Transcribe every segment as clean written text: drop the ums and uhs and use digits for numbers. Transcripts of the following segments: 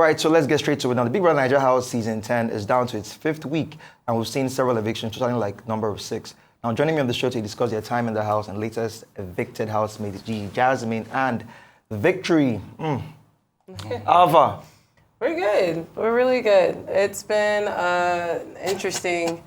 right, so let's get straight to it now. The Bbnaija House Season 10 is down to its 5th week, and we've seen several evictions, totaling like number of 6. Now, joining me on the show to discuss their time in the house and latest evicted housemates, Gigi, Jasmine, and Victory. Ava. We're good. We're really good. It's been interesting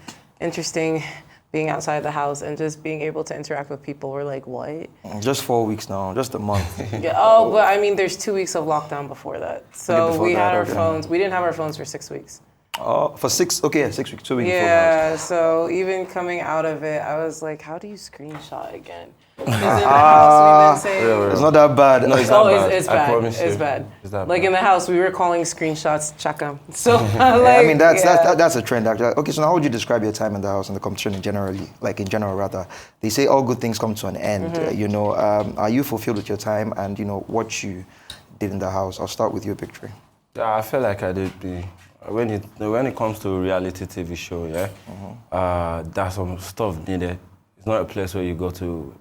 being outside the house and just being able to interact with people. We're like, what? Just 4 weeks now, just a month. Yeah, oh, but I mean, there's 2 weeks of lockdown before that. So before we had that, our okay. phones. We didn't have our phones for 6 weeks. Oh, for 6, okay, 6 weeks, 2 weeks before the Yeah, house. so even coming out of it, I was like, how do you screenshot again? Because in the house, we've been saying... It's not that bad. No, it's not bad. It's I bad. promise It's you. bad. It's that like bad. in the house, we were calling screenshots, check them. So like, I mean, yeah. that's a trend, actually. Okay, so how would you describe your time in the house and the competition in general, rather? They say all good things come to an end. Are you fulfilled with your time and, what you did in the house? I'll start with your Victory. Yeah, I feel like I did be. When it comes to reality TV show, there's some stuff needed. It's not a place where you go to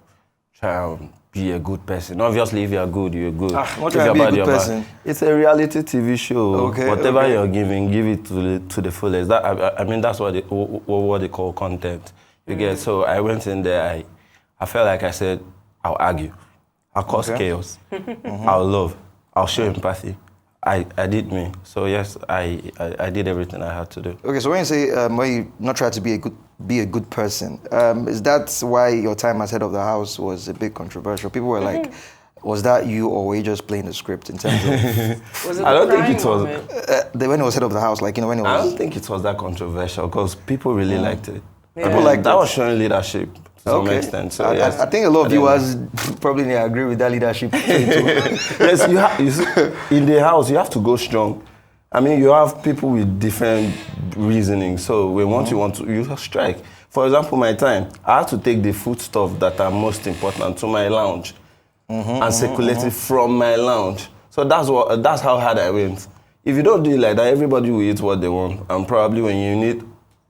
try and be a good person. Obviously, if you're good, you're good. What trying to be a good person? It's a reality TV show. Okay, Whatever okay. you're giving, give it to the fullest. I mean, that's what they call content. You get. So I went in there. I felt like I said, I'll argue, I'll cause chaos, I'll love, I'll show empathy. I did me. So yes, I did everything I had to do. Okay, so when you say when you not try to be a good person, is that why your time as head of the house was a bit controversial? People were like, was that you, or were you just playing the script in terms of? Was it I don't the think it was. crying When it was head of the house, like when it was. I don't think it was that controversial because people really liked it. Yeah. People liked that it. was showing leadership to some extent. So yes. I think a lot of viewers probably agree with that leadership too. Yes, you see, in the house you have to go strong. I mean, you have people with different reasoning. So when once you strike. For example, my time, I had to take the food stuff that are most important to my lounge and circulate it from my lounge. So that's how hard I went. If you don't do it like that, everybody will eat what they want, and probably when you need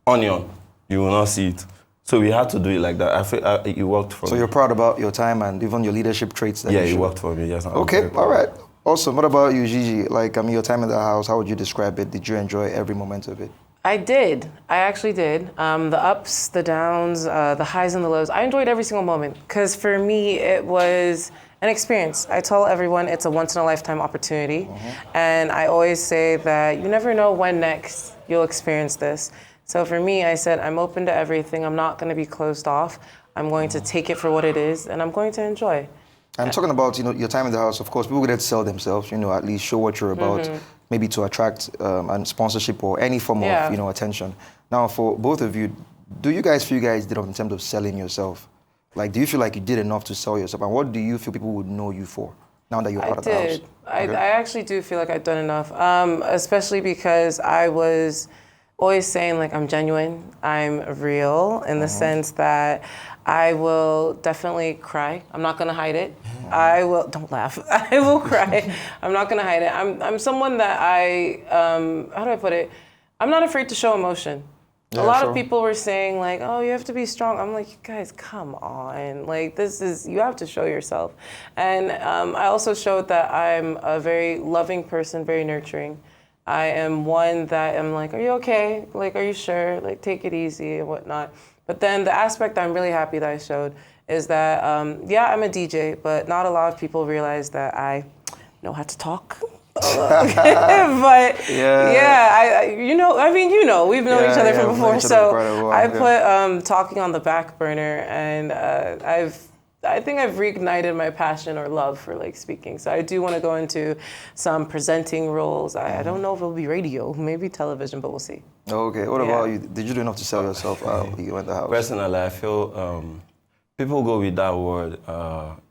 onion, you will not see it. So we had to do it like that. I feel it worked for me. So you're proud about your time and even your leadership traits that you it showed? worked for me, yes. Okay, all right. Awesome. What about you, Gigi? Like, your time in the house, how would you describe it? Did you enjoy every moment of it? I did. I actually did. The ups, the downs, the highs and the lows. I enjoyed every single moment because for me, it was an experience. I tell everyone it's a once-in-a-lifetime opportunity. And I always say that you never know when next you'll experience this. So for me, I said, I'm open to everything. I'm not going to be closed off. I'm going to take it for what it is, and I'm going to enjoy. And talking about, your time in the house, of course, people get to sell themselves, at least show what you're about, maybe to attract and sponsorship or any form of, attention. Now, for both of you, do you guys feel you guys did in terms of selling yourself? Like, do you feel like you did enough to sell yourself? And what do you feel people would know you for now that you're out of the house? I actually do feel like I've done enough, especially because I was always saying, like, I'm genuine, I'm real, in the sense that I will definitely cry. I'm not gonna hide it. I will, don't laugh. I will cry. I'm not gonna hide it. I'm someone that how do I put it? I'm not afraid to show emotion. Yeah, a lot of people were saying like, oh, you have to be strong. I'm like, you guys, come on. Like, you have to show yourself. And I also showed that I'm a very loving person, very nurturing. I am one that am like, are you okay? Like, are you sure? Like, take it easy and whatnot. But then the aspect I'm really happy that I showed is that, I'm a DJ, but not a lot of people realize that I know how to talk. But we've known each other from before. So I put talking on the back burner, and I think I've reignited my passion or love for like speaking. So I do want to go into some presenting roles. I don't know if it'll be radio, maybe television, but we'll see. Okay. What about you? Did you do enough to sell yourself out when you went to the house? Personally, I feel people go with that word,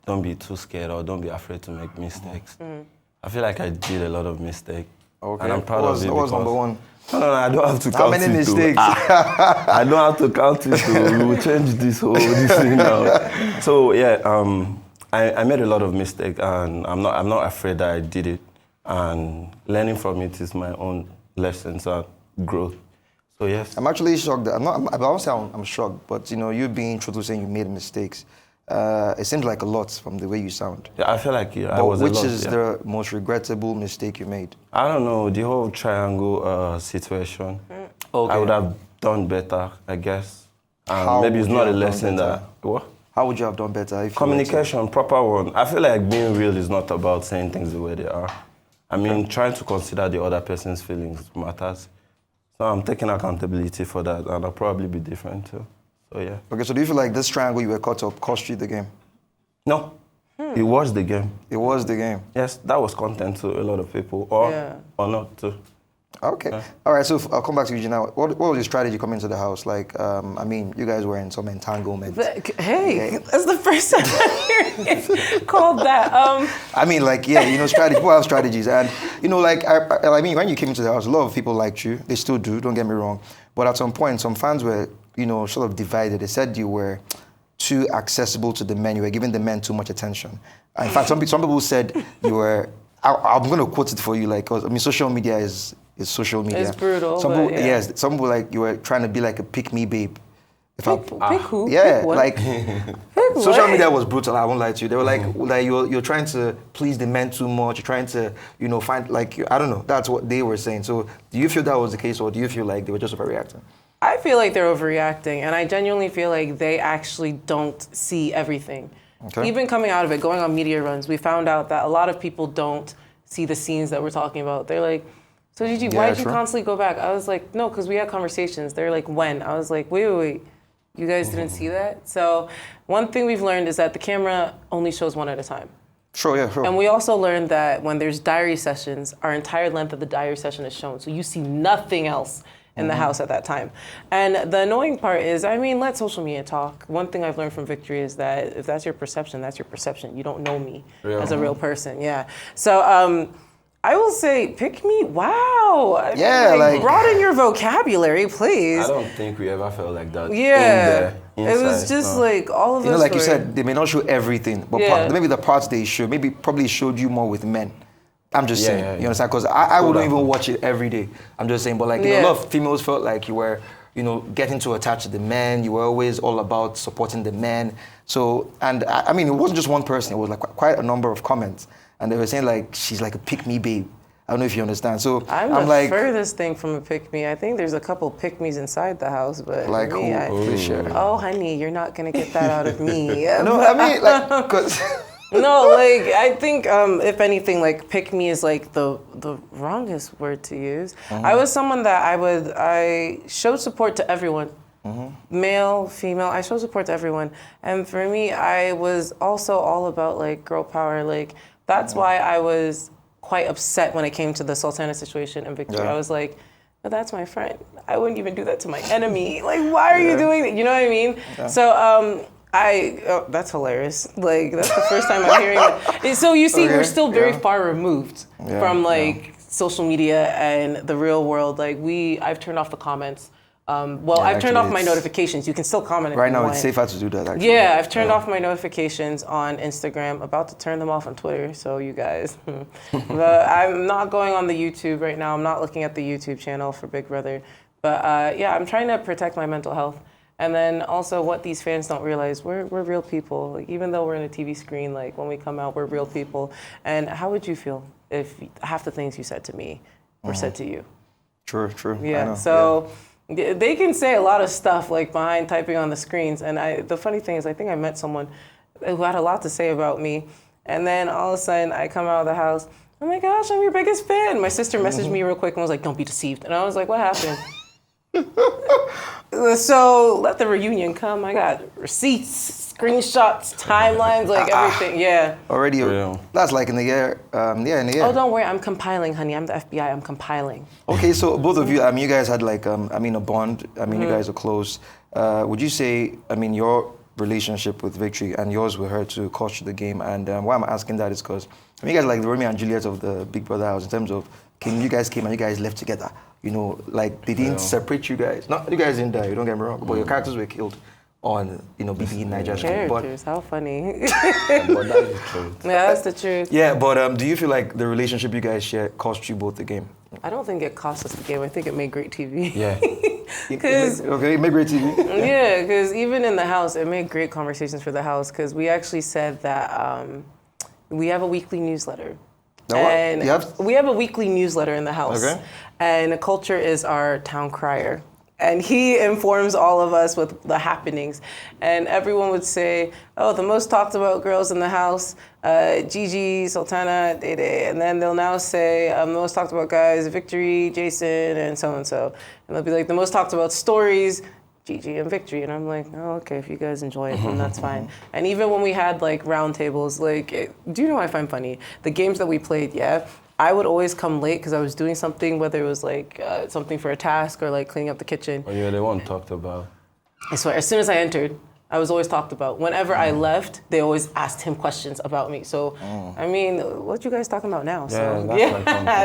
don't be too scared or don't be afraid to make mistakes. I feel like I did a lot of mistakes. Okay. And I'm proud of it. What was number one? No, I don't have to count it. How many mistakes? I don't have to count it. We will change this thing now. So I made a lot of mistakes, and I'm not afraid that I did it. And learning from it is my own lessons and growth. So yes. I'm actually shocked. I won't say I'm shocked, but you being true to saying you made mistakes. It seems like a lot from the way you sound. Yeah, I feel like which is the most regrettable mistake you made? I don't know, the whole triangle situation. Okay. I would have done better, I guess. How maybe it's would not you a have lesson done that... What? How would you have done better? If Communication, proper one. I feel like being real is not about saying things the way they are. I mean, trying to consider the other person's feelings matters. So I'm taking accountability for that, and I'll probably be different too. So yeah. Okay, so do you feel like this triangle you were caught up cost you the game? No, it was the game. It was the game. Yes, that was content to a lot of people, or not too. Okay. Yeah. All right, so I'll come back to you now. What was your strategy coming into the house? Like, I mean, you guys were in some entanglement. Hey, that's the first time I'm hearing it called that. I mean, like, yeah, you know, strategy. People have strategies. And, you know, like, I mean, when you came into the house, a lot of people liked you. They still do, don't get me wrong. But at some point, some fans were, you know, sort of divided. They said you were too accessible to the men. You were giving the men too much attention. In fact, some people said you were, I'm going to quote it for you, like, 'cause, I mean, social media is social media. It's brutal. Some people, yeah. Yes, some people like you were trying to be like a pick-me babe. Pick who? Yeah, pick what? like Pick social what? media was brutal. I won't lie to you. They were like you're trying to please the men too much. You're trying to, you know, find like I don't know. That's what they were saying. So do you feel that was the case, or do you feel like they were just overreacting? I feel like they're overreacting, and I genuinely feel like they actually don't see everything. Okay. Even coming out of it, going on media runs, we found out that a lot of people don't see the scenes that we're talking about. They're like, so Gigi, why did you constantly go back? I was like, no, because we had conversations. They're like, when? I was like, wait. You guys didn't see that? So one thing we've learned is that the camera only shows one at a time. Sure. And we also learned that when there's diary sessions, our entire length of the diary session is shown. So you see nothing else in the house at that time. And the annoying part is, I mean, let social media talk. One thing I've learned from Victory is that if that's your perception, that's your perception. You don't know me as a real person, So I will say, pick me, wow. Yeah, like broaden your vocabulary, please. I don't think we ever felt like that. Yeah. It was just like all of us. You know, like you said, they may not show everything, but maybe the parts they show, probably showed you more with men. I'm just saying, you understand? Because I wouldn't even watch it every day. I'm just saying, but like, you know, a lot of females felt like you were, you know, getting too attached to the men. You were always all about supporting the men. So, and I mean, it wasn't just one person. It was like quite a number of comments. And they were saying like, she's like a pick-me babe. I don't know if you understand. So I'm the like, furthest thing from a pick-me. I think there's a couple pick-me's inside the house, but like me, please share. Oh, honey, you're not gonna get that out of me. No, I mean, like, cause no, like I think if anything, like pick-me is like the wrongest word to use. I was someone that I showed support to everyone. Male, female, I showed support to everyone. And for me, I was also all about like girl power. Like that's why I was quite upset when it came to the Sultana situation in Victory. I was like, no, that's my friend. I wouldn't even do that to my enemy. Like, why are you doing that? You know what I mean? Yeah. So that's hilarious. Like, that's the first time I'm hearing that. So you see, we're still very far removed from like social media and the real world. Like I've turned off the comments. I've turned off my notifications. You can still comment. Right now, it's safer to do that, actually. Yeah, I've turned off my notifications on Instagram. About to turn them off on Twitter, so you guys. But I'm not going on the YouTube right now. I'm not looking at the YouTube channel for Big Brother. But I'm trying to protect my mental health. And then also what these fans don't realize, we're real people. Like, even though we're in a TV screen, like when we come out, we're real people. And how would you feel if half the things you said to me were said to you? True. Yeah, so... Yeah. They can say a lot of stuff like behind typing on the screens, and the funny thing is I think I met someone who had a lot to say about me, and then all of a sudden I come out of the house, oh my gosh, I'm your biggest fan. My sister messaged me real quick and was like, don't be deceived. And I was like, what happened? So let the reunion come. I got receipts, screenshots, timelines, like everything. Yeah. Already, that's like in the year. In the year. Oh, don't worry. I'm compiling, honey. I'm the FBI. I'm compiling. Okay, so both of you, you guys had like, a bond. You guys are close. Would you say, your relationship with Victory and yours with her to cost you the game? And why I'm asking that is because you guys are like the Romeo and Juliet of the Big Brother house in terms of you guys came and you guys left together. You know, like they didn't separate you guys. Not you guys didn't die. You don't get me wrong, but your characters were killed on Bbnaija. Characters, how funny. But that is the truth. Yeah, that's the truth. Yeah, but do you feel like the relationship you guys share cost you both the game? I don't think it cost us the game. I think it made great TV. Yeah. It made great TV. Yeah, because even in the house, it made great conversations for the house. Because we actually said that we have a weekly newsletter. And we have a weekly newsletter in the house. Okay. And Culture is our town crier. And he informs all of us with the happenings. And everyone would say, oh, the most talked about girls in the house, Gigi, Sultana, Dede. And then they'll now say, the most talked about guys, Victory, Jason, and so. And they'll be like, the most talked about stories, Gigi and Victory. And I'm like, oh, okay, if you guys enjoy it, then that's fine. And even when we had like round tables, like, do you know what I find funny? The games that we played, I would always come late because I was doing something, whether it was like something for a task or like cleaning up the kitchen. Oh, you're the one talked about. I swear, as soon as I entered, I was always talked about. Whenever I left, they always asked him questions about me. So, I mean, what you guys talking about now?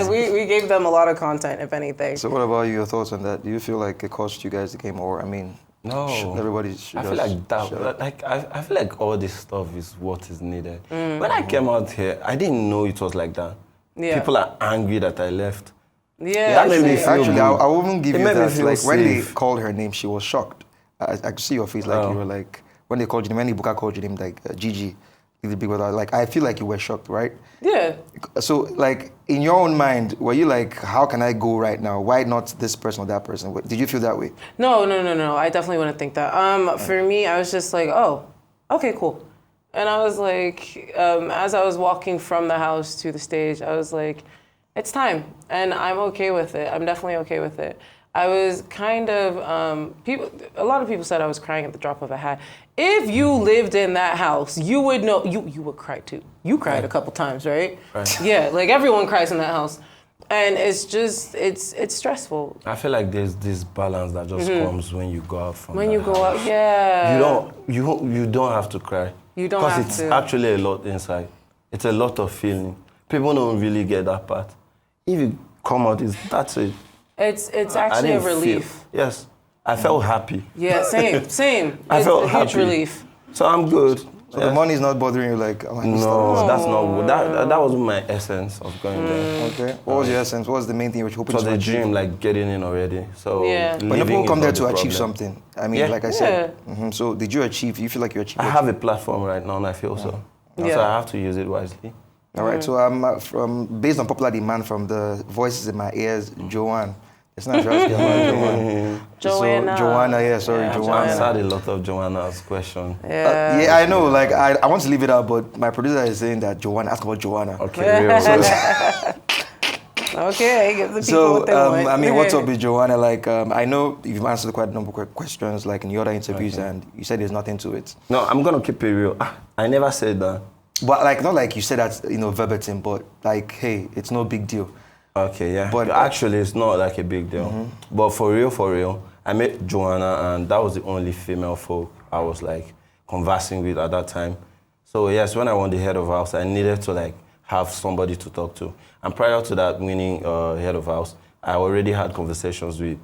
We gave them a lot of content, if anything. So what about you, your thoughts on that? Do you feel like it cost you guys the game, or, I mean, no, everybody should I feel like that. Like I feel like all this stuff is what is needed. When I came out here, I didn't know it was like that. Yeah. People are angry that I left. Yeah, that made me feel actually, good. I wouldn't give you that. Like safe. when they called her name, she was shocked. I could see your face, like you were like, when they called you, when Ibuka called you name, like Gigi, the big brother, like I feel like you were shocked, right? Yeah. So like in your own mind, were you like, how can I go right now? Why not this person or that person? Did you feel that way? No. I definitely wouldn't think that. For me, I was just like, oh, okay, cool. And I was like, as I was walking from the house to the stage, I was like, it's time. And I'm okay with it. I'm definitely okay with it. I was kind of, a lot of people said I was crying at the drop of a hat. If you lived in that house, you would know, you would cry too. You cried a couple times, right? Yeah, like everyone cries in that house. And it's just, it's stressful. I feel like there's this balance that just comes when you go out from When you go out, yeah. You don't have to cry. You don't have to. Because it's actually a lot inside. It's a lot of feeling. People don't really get that part. If you come out, that's it. It's actually a relief. Yes. I felt happy. Yeah, same. I felt a happy. huge relief. So I'm good. So the money is not bothering you, like, oh, no, that's not. That wasn't my essence of going there. Okay. What was your essence? What was the main thing you were hoping to achieve? So the dream, like getting in already. So but people come there to achieve something. I mean, like I said. So did you achieve? You feel like you achieved? I have a platform right now, and I feel so. So I have to use it wisely. All right. So based on popular demand from the voices in my ears, Joanne. It's not just Joanna. Joanna. So, Joanna, yeah, sorry, Joanna. I had a lot of Joanna's question. Yeah, I know. Like, I want to leave it out, but my producer is saying that Joanna, ask about Joanna. Okay, real. Okay, give the people what they want. I mean, what's up with Joanna? Like, I know you've answered quite a number of questions, like in the other interviews, and you said there's nothing to it. No, I'm gonna keep it real. I never said that. But like, not like you said that, verbatim, but like, hey, it's no big deal. Okay, yeah. But actually, it's not like a big deal. But for real, I met Joanna, and that was the only female folk I was like conversing with at that time. So yes, when I won the head of house, I needed to like have somebody to talk to. And prior to that winning head of house, I already had conversations with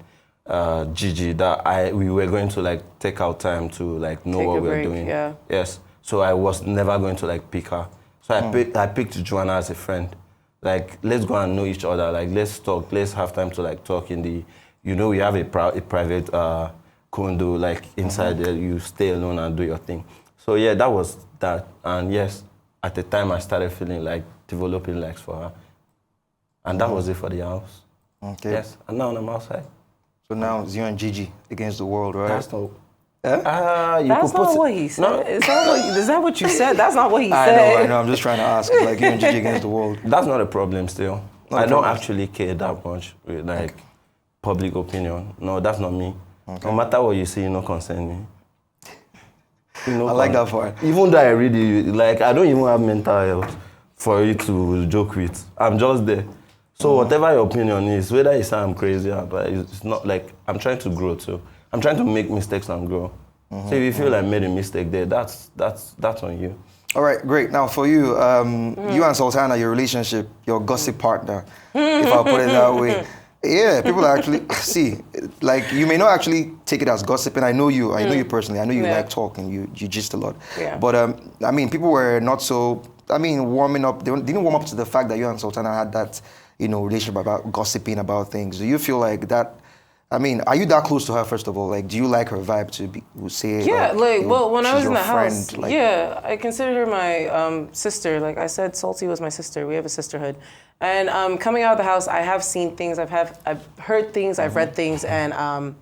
Gigi that we were going to like take our time to like know what we were doing. Yeah. Yes. So I was never going to like pick her. So I picked Joanna as a friend. Like, let's go and know each other. Like, let's talk. Let's have time to like talk in the, we have a private condo like inside there. You stay alone and do your thing. So yeah, that was that. And yes, at the time I started feeling like developing likes for her, and that was it for the house. Okay. Yes, and now I'm outside. So now it's you and Gigi against the world, right? That's not. That's not what he said. No. Is that what you said? That's not what he said. I know. I'm just trying to ask. Like you and Gigi against the world. That's not a problem still. I don't actually care that much with like public opinion. No, that's not me. Okay. No matter what you say, you don't concern me. I like that part. Even though I really, like, I don't even have mental health for you to joke with. I'm just there. So whatever your opinion is, whether you say I'm crazy or but it's not like, I'm trying to grow too. I'm trying to make mistakes and grow. So if you feel I made a mistake there, that's on you. All right, great. Now for you, you and Sultana, your relationship, your gossip partner, if I'll put it that way. Yeah, people actually, see, like you may not actually take it as gossiping. I know you personally. I know you like talking, you gist a lot. Yeah. But I mean, people were not so, warming up. They didn't warm up to the fact that you and Sultana had that, relationship, about gossiping about things. Do you feel like that? I mean, are you that close to her, first of all? Like, do you like her vibe to be, say? Yeah, when I was in the house, friend, yeah, I consider her my sister. Like I said, Salty was my sister. We have a sisterhood. And coming out of the house, I have seen things, I've heard things, I've read things, and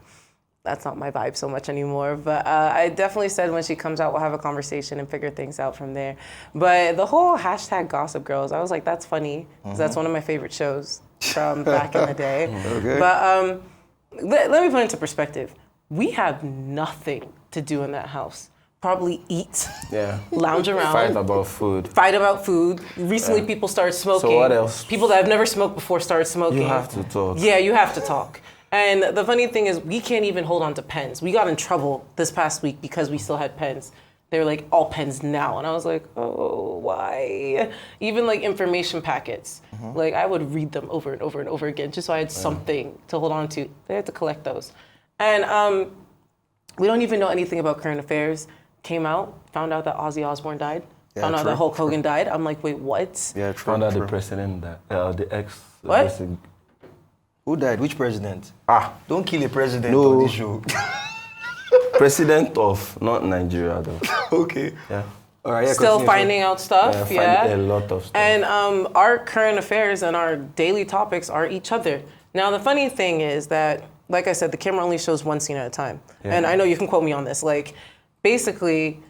that's not my vibe so much anymore. But I definitely said when she comes out, we'll have a conversation and figure things out from there. But the whole hashtag Gossip Girls, I was like, that's funny, because that's one of my favorite shows from back in the day. Okay. But let me put it into perspective. We have nothing to do in that house. Probably eat, lounge around. Fight about food. Recently, people started smoking. So what else? People that have never smoked before started smoking. You have to talk. Yeah, you have to talk. And the funny thing is, we can't even hold on to pens. We got in trouble this past week because we still had pens. They were like, all pens now. And I was like, oh, why? Even like information packets. Like I would read them over and over and over again just so I had something to hold on to. They had to collect those. And we don't even know anything about current affairs. Came out, found out that Ozzy Osbourne died. Yeah, found out that Hulk Hogan died. I'm like, wait, what? Yeah, true. Found out the president died. The ex. What? Who died? Which president? Don't kill a president No. on this show. President of, not Nigeria though. Okay. Yeah. All right. Yeah, Still continue, finding out stuff, Find a lot of stuff. And our current affairs and our daily topics are each other. Now, the funny thing is that, like I said, the camera only shows one scene at a time. Yeah. And I know you can quote me on this. Like, basically,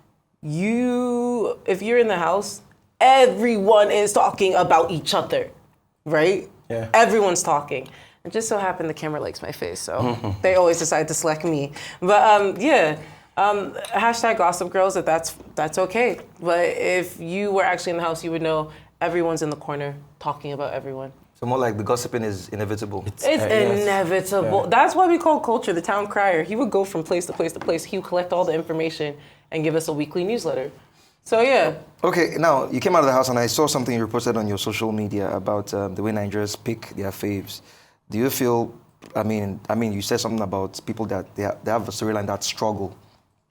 if you're in the house, everyone is talking about each other, right? Yeah. Everyone's talking. It just so happened the camera likes my face, so they always decide to select me. But hashtag Gossip Girls, that's okay. But if you were actually in the house, you would know everyone's in the corner talking about everyone. So more like the gossiping is inevitable. It's inevitable. Yeah. That's why we call Culture the town crier. He would go from place to place to place. He would collect all the information and give us a weekly newsletter. So yeah. Okay, now you came out of the house and I saw something you posted on your social media about the way Nigerians pick their faves. Do you feel? I mean, you said something about people that they have a storyline that struggle.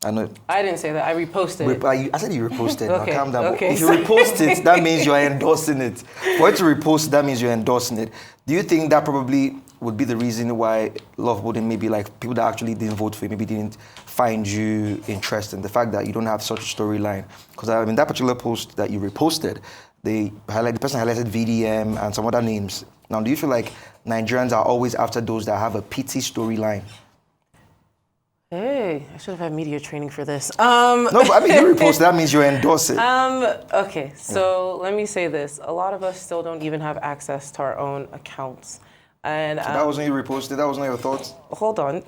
I know. I didn't say that. I reposted it. I said you reposted. Okay, Now calm down. okay. If you repost it, that means you are endorsing it. For you to repost, that means you're endorsing it. Do you think that probably would be the reason why love voting, maybe like people that actually didn't vote for you, maybe didn't find you interesting, the fact that you don't have such a storyline? Because I mean, that particular post that you reposted, the person highlighted VDM and some other names. Now, do you feel like Nigerians are always after those that have a pity storyline? Hey, I should have had media training for this. No, but I mean, you repost, that means you endorse it. Okay, so let me say this. A lot of us still don't even have access to our own accounts. And So that wasn't you reposted, that wasn't your thoughts? hold on.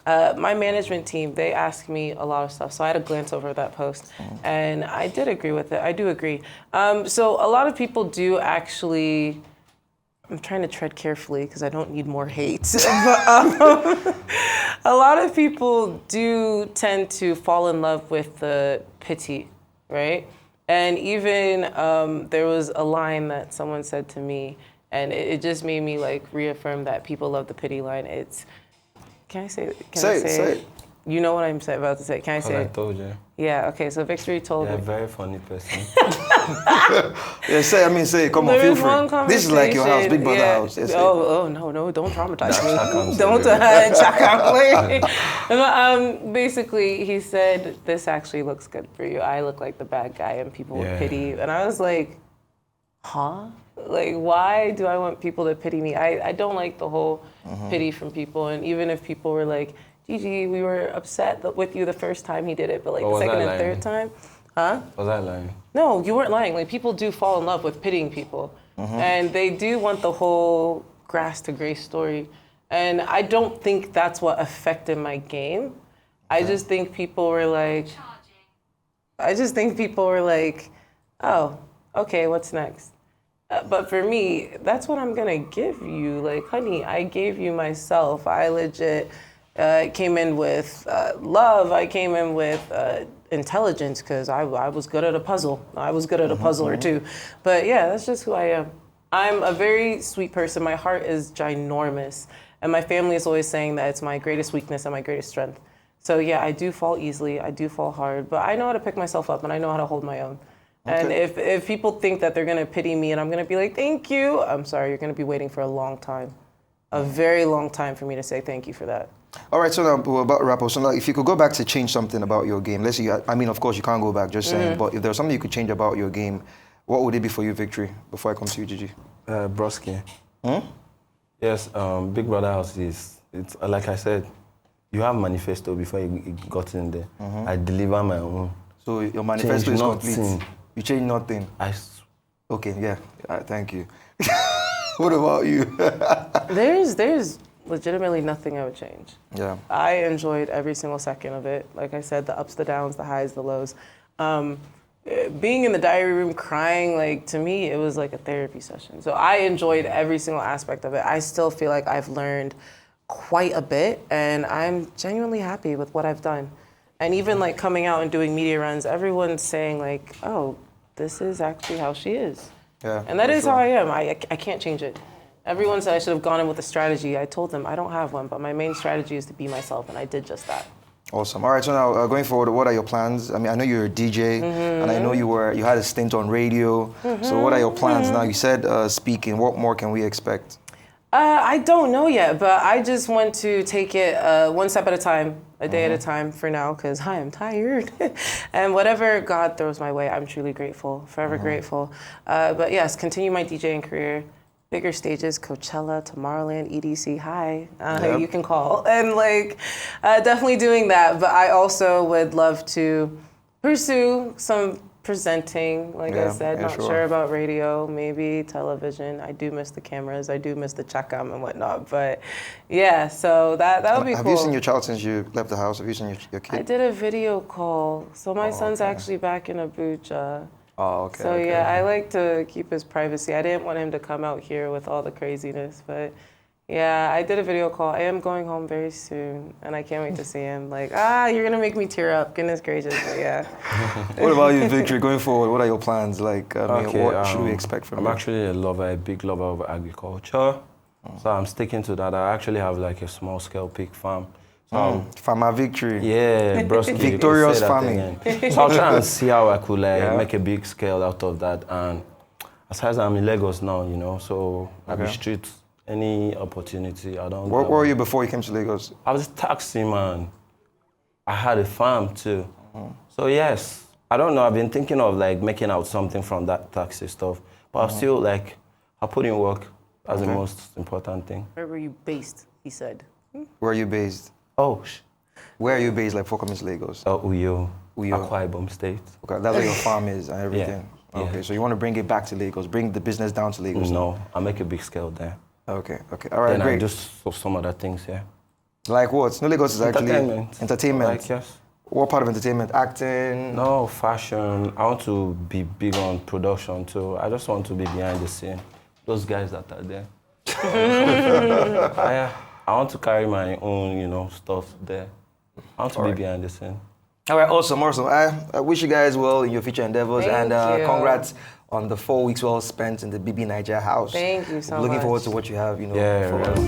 My management team, they asked me a lot of stuff, so I had a glance over that post, and I did agree with it. I do agree. So a lot of people do actually. I'm trying to tread carefully because I don't need more hate. But, a lot of people do tend to fall in love with the pity, right? And even there was a line that someone said to me, and it just made me like reaffirm that people love the pity line. It's, can I say it? Say it. You know what I'm about to say. Can I say I it? told you. Yeah, okay, so Victory told You're a me. very funny person. Yeah, say it, come on, There feel was one free. This is like your house, Big Brother yeah. house. Yes, No, don't traumatize me. Don't Basically, he said, this actually looks good for you. I look like the bad guy and people would pity. And I was like, huh? Like, why do I want people to pity me? I don't like the whole pity from people. And even if people were like, Gigi, we were upset with you the first time he did it, but like the second and third time, huh? Was I lying? No, you weren't lying. Like, people do fall in love with pitying people. And they do want the whole grass to grace story. And I don't think that's what affected my game. I just think people were like, oh, okay, what's next? But for me, that's what I'm gonna give you. Like, honey, I gave you myself. I legit came in with love. I came in with intelligence because I was good at a puzzle. I was good at a puzzle or two. But yeah, that's just who I am. I'm a very sweet person. My heart is ginormous. And my family is always saying that it's my greatest weakness and my greatest strength. So yeah, I do fall easily. I do fall hard. But I know how to pick myself up and I know how to hold my own. Okay. And if people think that they're gonna pity me and I'm gonna be like, thank you, I'm sorry, you're gonna be waiting for a long time. A very long time for me to say thank you for that. All right, so now we're about to wrap up. So now if you could go back to change something about your game, let's say, I mean, of course you can't go back, just saying, but if there's something you could change about your game, what would it be for you, Victory, before I come to you, Gigi? Broski. Yes, Big Brother House it's like I said, you have manifesto before you got in there. I deliver my own. So your manifesto is complete. Nothing. You change nothing. Okay, yeah. Thank you. What about you? There's legitimately nothing I would change. Yeah. I enjoyed every single second of it. Like I said, the ups, the downs, the highs, the lows. Being in the diary room crying, like, to me, it was like a therapy session. So I enjoyed every single aspect of it. I still feel like I've learned quite a bit, and I'm genuinely happy with what I've done. And even like coming out and doing media runs, everyone's saying like, oh, this is actually how she is. Yeah, and that is how I am. I can't change it. Everyone said I should have gone in with a strategy. I told them I don't have one, but my main strategy is to be myself, and I did just that. Awesome. All right, so now going forward, what are your plans? I mean, I know you're a DJ, and I know you had a stint on radio. So what are your plans now? You said speaking. What more can we expect? I don't know yet, but I just want to take it one step at a time, a day at a time for now, because I am tired. And whatever God throws my way, I'm truly grateful, forever grateful. But yes, continue my DJing career. Bigger stages, Coachella, Tomorrowland, EDC, hi, you can call. And like, definitely doing that. But I also would love to pursue some presenting, like I said, not sure about radio, maybe television. I do miss the cameras, I do miss the check-on and whatnot. But yeah, so that would be cool. Have you seen your child since you left the house? Have you seen your kid? I did a video call. So my son's actually back in Bbnaija. Oh, okay. So yeah, I like to keep his privacy. I didn't want him to come out here with all the craziness, but yeah, I did a video call. I am going home very soon, and I can't wait to see him. Like, you're gonna make me tear up. Goodness gracious, but yeah. What about you, Victory? Going forward, what are your plans? Like, what should we expect from you? I'm actually a big lover of agriculture. So I'm sticking to that. I actually have like a small scale pig farm. Farmer Victory. Yeah, broski. Victorious farming. So I'll try and see how I could make a big scale out of that. And as far as I'm in Lagos now, so I'll be street, any opportunity. I don't. Where were you before you came to Lagos? I was a taxi man. I had a farm too. So yes, I don't know. I've been thinking of like making out something from that taxi stuff, but I'll still like I put in work as the most important thing. Where were you based? He said. Where are you based? Oh. Where are you based, like, before coming to Lagos? Uyo. Akwa Ibom State. Okay, that's where your farm is and everything? Yeah. Okay, so you want to bring it back to Lagos, bring the business down to Lagos? No, I'll make a big scale there. Okay, all right, then great. I'll just some other things, yeah. Like what? No, Lagos is actually... Entertainment. Like, yes. What part of entertainment? Acting? No, fashion. I want to be big on production too. I just want to be behind the scene. Those guys that are there. I want to carry my own, stuff there. I want to be behind the scene. All right, awesome. I wish you guys well in your future endeavors. Thank you. Congrats on the 4 weeks well spent in the Bbnaija house. Thank you so much. Looking forward to what you have, for us.